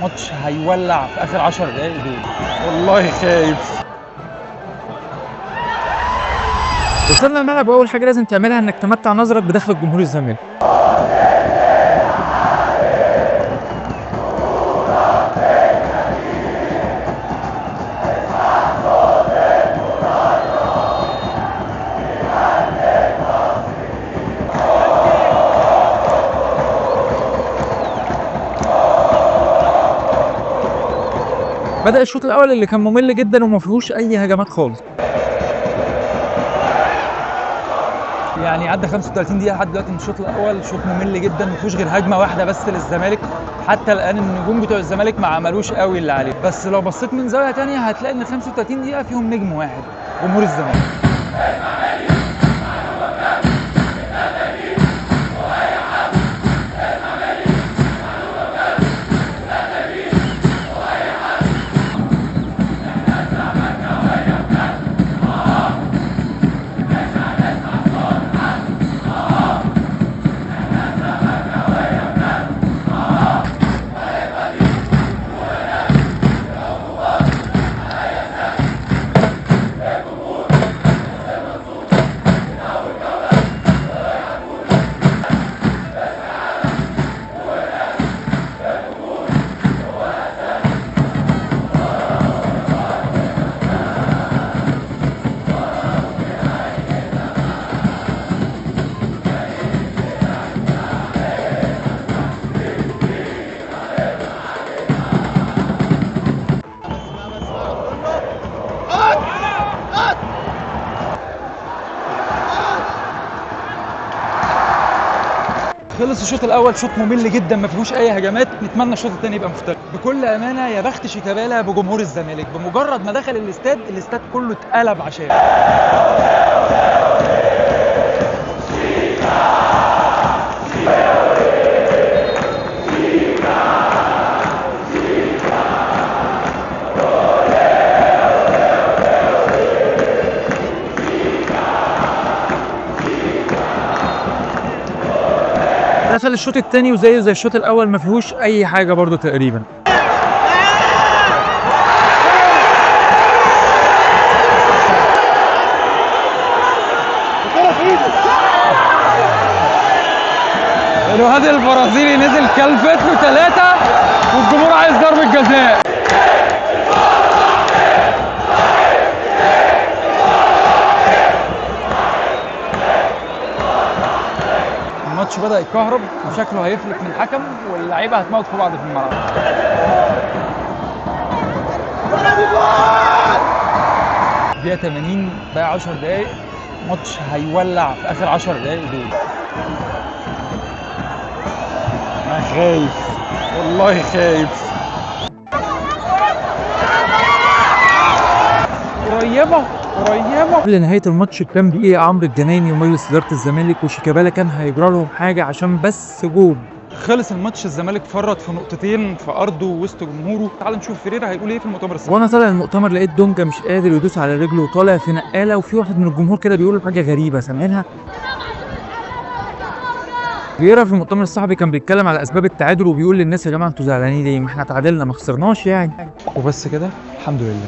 ماتش هيولع في اخر 10 دقايق دول، والله خايف. وصلنا الملعب واول حاجه لازم تعملها انك تمتع نظرك بدخل جمهور الزمالك. بدأ الشوط الاول اللي كان ممل جدا وما فيهوش اي هجمات خالص. يعني عدى 35 دقيقة لحد دلوقتي من الشوط الأول، شوط ممل جدا ما فيهوش غير هجمة واحدة بس للزمالك. حتى الآن النجوم بتوع الزمالك ما عملوش قوي اللي عليه، بس لو بصيت من زاوية تانية هتلاقي إن 35 دقيقة فيهم نجم واحد، جمهور الزمالك. خلص الشوط الاول شوط ممل جدا ما فيهوش اي هجمات، نتمنى الشوط الثاني يبقى مختلف. بكل امانه يا بخت شيكابالا بجمهور الزمالك، بمجرد ما دخل الاستاد كله اتقلب عشان دخل الشوط الثاني وزيه زي الشوط الاول ما فيهوش اي حاجه برضو تقريبا. الواد البرازيلي نزل كلفت له 3 والجمهور عايز ضربة جزاء. الماتش بدأ يتكهرب وشكله هيفلت من الحكم واللعيبة هتموت في بعض في الملعب. دقيقة 80 بقى 10 دقايق، ماتش هيولع في آخر 10 دقايق دول. أنا خايف، والله خايف. قريبة. قبل نهايه الماتش بكام دقيقه عمرو الجنايني ومجلس اداره الزمالك وشيكابالا كان هيجرى لهم حاجه عشان بس جول. خلص الماتش، الزمالك فرط في نقطتين في ارضه وسط جمهوره. تعال نشوف فيريرا هيقول ايه في المؤتمر الصحفي. وانا طالع المؤتمر لقيت دونجا مش قادر يدوس على رجله وطالع في نقاله، وفي واحد من الجمهور كده بيقول حاجه غريبه سامعينها. فييرا في المؤتمر الصحفي كان بيتكلم على اسباب التعادل وبيقول للناس يا جماعه انتوا زعلانين ليه؟ ما احنا تعادلنا ما خسرناش يعني. وبس كده، الحمد لله.